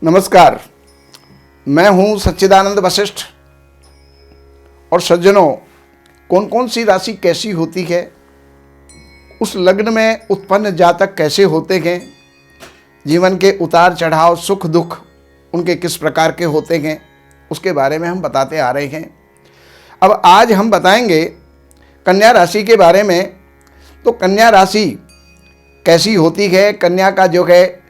नमस्कार, मैं हूं सच्चिदानंद वशिष्ठ। और सज्जनों, कौन कौन सी राशि कैसी होती है, उस लग्न में उत्पन्न जातक कैसे होते हैं, जीवन के उतार चढ़ाव सुख दुख उनके किस प्रकार के होते हैं, उसके बारे में हम बताते आ रहे हैं। अब आज हम बताएंगे कन्या राशि के बारे में। तो कन्या राशि कैसी होती है, कन्या का जो है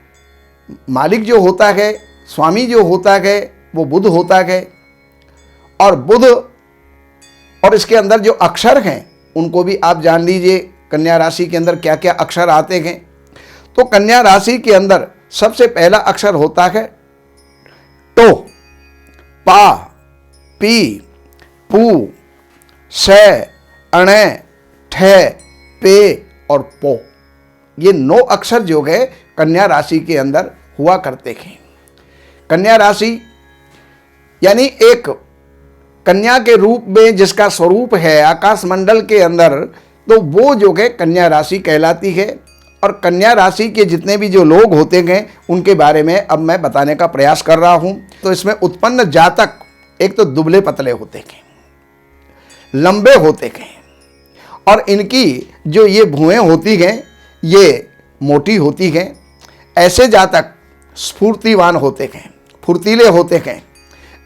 मालिक जो होता है, स्वामी जो होता है, वो बुध होता है। और बुध और इसके अंदर जो अक्षर हैं उनको भी आप जान लीजिए, कन्या राशि के अंदर क्या क्या अक्षर आते हैं। तो कन्या राशि के अंदर सबसे पहला अक्षर होता है टो, पा, पी, पू, से, अणे, ठे, पे और पो। ये 9 अक्षर जो है कन्या राशि के अंदर हुआ करते हैं। कन्या राशि यानी एक कन्या के रूप में जिसका स्वरूप है आकाश मंडल के अंदर, तो वो जो है कन्या राशि कहलाती है। और कन्या राशि के जितने भी जो लोग होते हैं उनके बारे में अब मैं बताने का प्रयास कर रहा हूं। तो इसमें उत्पन्न जातक एक तो दुबले पतले होते हैं, लंबे होते हैं, और इनकी जो ये भुएं होती हैं ये मोटी होती हैं। ऐसे जातक स्फूर्तिवान होते हैं, फुर्तीले होते हैं,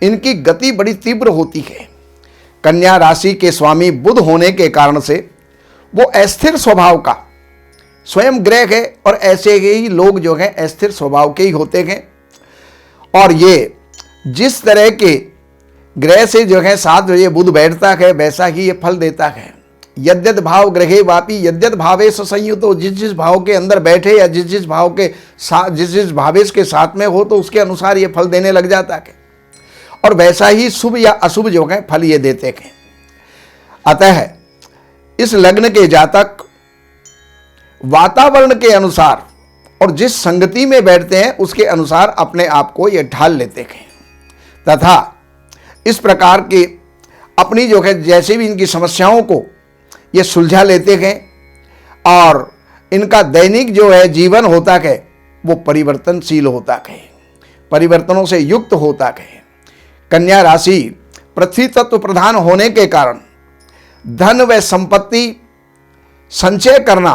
इनकी गति बड़ी तीव्र होती है। कन्या राशि के स्वामी बुध होने के कारण से वो अस्थिर स्वभाव का स्वयं ग्रह है, और ऐसे ही लोग जो हैं अस्थिर स्वभाव के ही होते हैं। और ये जिस तरह के ग्रह से जो है साथ ये बुध बैठता है वैसा ही ये फल देता है। यद्यत भाव ग्रहे वापी यद्यत भावेश संयुतो, जिस भाव के अंदर बैठे या जिस भाव के साथ जिस भावेश के साथ में हो तो उसके अनुसार ये फल देने लग जाता है। और वैसा ही शुभ या अशुभ जो है फल ये देते हैं। अतः इस लग्न के जातक वातावरण के अनुसार और जिस संगति में बैठते हैं उसके अनुसार अपने आप को ये ढाल लेते हैं, तथा इस प्रकार की अपनी जो है जैसे भी इनकी समस्याओं को ये सुलझा लेते हैं। और इनका दैनिक जो है जीवन होता है वो परिवर्तनशील होता है, परिवर्तनों से युक्त होता है। कन्या राशि पृथ्वी तत्व प्रधान होने के कारण धन व संपत्ति संचय करना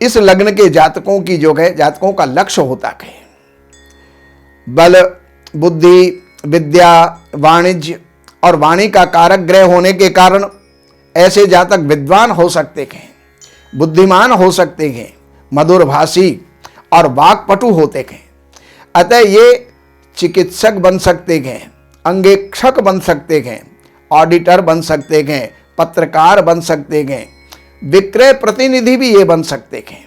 इस लग्न के जातकों की जो है जातकों का लक्ष्य होता है। बल, बुद्धि, विद्या, वाणिज्य और वाणी का कारक ग्रह होने के कारण ऐसे जातक विद्वान हो सकते हैं, बुद्धिमान हो सकते हैं, मधुरभाषी और वाक्पटु होते हैं। अतः ये चिकित्सक बन सकते हैं, अंगेक्षक बन सकते हैं, ऑडिटर बन सकते हैं, पत्रकार बन सकते हैं, विक्रय प्रतिनिधि भी ये बन सकते हैं।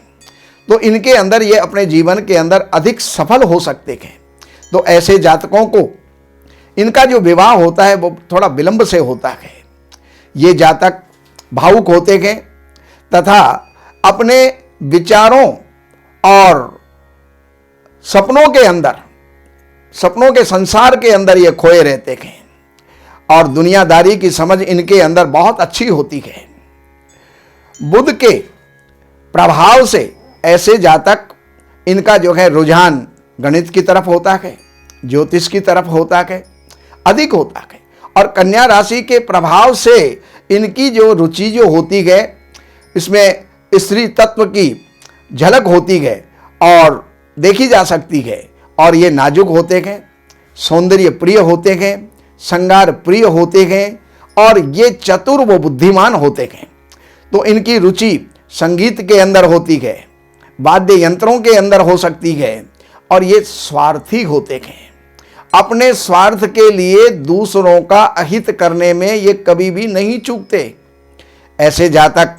तो इनके अंदर ये अपने जीवन के अंदर अधिक सफल हो सकते हैं। तो ऐसे जातकों को इनका जो विवाह होता है वो थोड़ा विलंब से होता है। ये जातक भावुक होते हैं तथा अपने विचारों और सपनों के अंदर, सपनों के संसार के अंदर ये खोए रहते हैं। और दुनियादारी की समझ इनके अंदर बहुत अच्छी होती है। बुध के प्रभाव से ऐसे जातक इनका जो है रुझान गणित की तरफ होता है, ज्योतिष की तरफ होता है, अधिक होता है। और कन्या राशि के प्रभाव से इनकी जो रुचि जो होती है इसमें स्त्री तत्व की झलक होती है और देखी जा सकती है। और ये नाजुक होते हैं, सौंदर्य प्रिय होते हैं, श्रृंगार प्रिय होते हैं, और ये चतुर व बुद्धिमान होते हैं। तो इनकी रुचि संगीत के अंदर होती है, वाद्य यंत्रों के अंदर हो सकती है। और ये स्वार्थी होते हैं, अपने स्वार्थ के लिए दूसरों का अहित करने में ये कभी भी नहीं चूकते। ऐसे जातक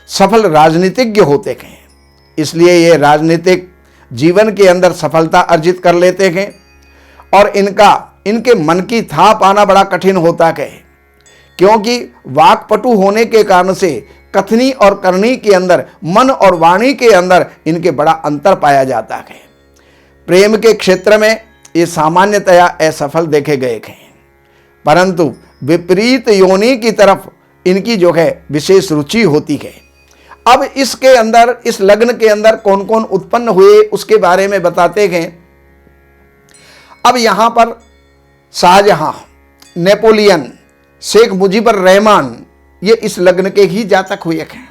सफल राजनीतिज्ञ होते हैं, इसलिए ये राजनीतिक जीवन के अंदर सफलता अर्जित कर लेते हैं। और इनके मन की था पाना बड़ा कठिन होता है, क्योंकि वाक्पटु होने के कारण से कथनी और करनी के अंदर, मन और वाणी के अंदर इनके बड़ा अंतर पाया जाता है। प्रेम के क्षेत्र में ये सामान्यतया असफल देखे गए हैं, परंतु विपरीत योनि की तरफ इनकी जो है विशेष रुचि होती है। अब इसके अंदर, इस लग्न के अंदर कौन कौन उत्पन्न हुए उसके बारे में बताते हैं। अब यहाँ पर शाहजहां, नेपोलियन, शेख मुजीबुर रहमान, ये इस लग्न के ही जातक हुए हैं।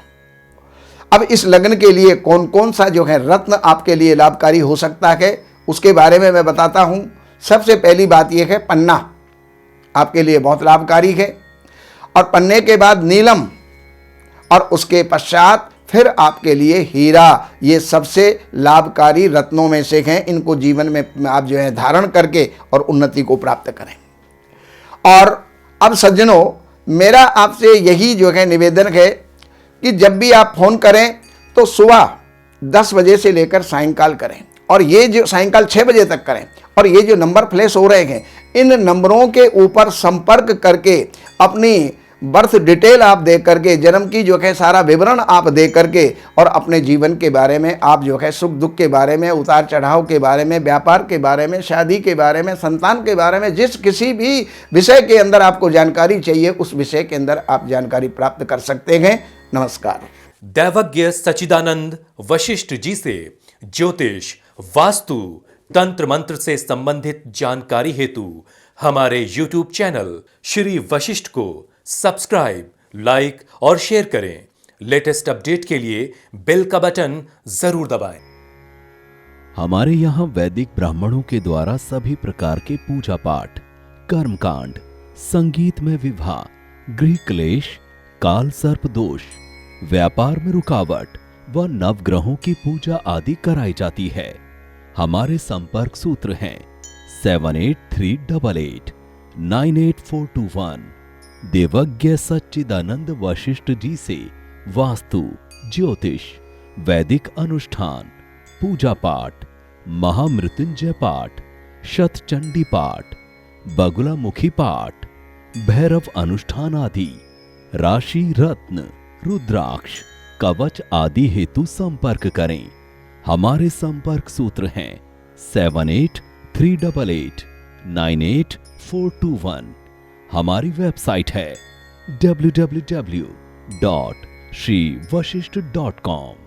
अब इस लग्न के लिए कौन कौन सा जो है रत्न आपके लिए लाभकारी हो सकता है, उसके बारे में मैं बताता हूं। सबसे पहली बात यह है, पन्ना आपके लिए बहुत लाभकारी है, और पन्ने के बाद नीलम, और उसके पश्चात फिर आपके लिए हीरा। ये सबसे लाभकारी रत्नों में से हैं। इनको जीवन में आप जो है धारण करके और उन्नति को प्राप्त करें। और अब सज्जनों, मेरा आपसे यही जो है निवेदन है कि जब भी आप फोन करें तो सुबह 10 बजे से लेकर सायंकाल करें, और ये जो सायंकाल 6 बजे तक करें। और ये जो नंबर फ्लैश हो रहे हैं, इन नंबरों के ऊपर संपर्क करके अपनी बर्थ डिटेल आप दे करके, जन्म की जो है सारा विवरण आप दे करके, और अपने जीवन के बारे में आप जो है सुख दुख के बारे में, उतार चढ़ाव के बारे में, व्यापार के बारे में, शादी के बारे में, संतान के बारे में, जिस किसी भी विषय के अंदर आपको जानकारी चाहिए, उस विषय के अंदर आप जानकारी प्राप्त कर सकते हैं। नमस्कार। दैवज्ञ सच्चिदानंद वशिष्ठ जी से ज्योतिष, वास्तु, तंत्र मंत्र से संबंधित जानकारी हेतु हमारे YouTube चैनल श्री वशिष्ठ को सब्सक्राइब, लाइक और शेयर करें। लेटेस्ट अपडेट के लिए बेल का बटन जरूर दबाएं। हमारे यहाँ वैदिक ब्राह्मणों के द्वारा सभी प्रकार के पूजा पाठ, कर्मकांड, संगीत में विवाह, गृह क्लेश, काल सर्प दोष, व्यापार में रुकावट व नवग्रहों की पूजा आदि कराई जाती है। हमारे संपर्क सूत्र हैं 7838 98421। देवज्ञ सच्चिदानंद वशिष्ठ जी से वास्तु, ज्योतिष, वैदिक अनुष्ठान, पूजा पाठ, महामृत्युंजय पाठ, शतचंडी पाठ, बगुलामुखी पाठ, भैरव अनुष्ठान आदि, राशि रत्न, रुद्राक्ष, कवच आदि हेतु संपर्क करें। हमारे संपर्क सूत्र हैं 7838 98421। हमारी वेबसाइट है www.shrivashishth.com।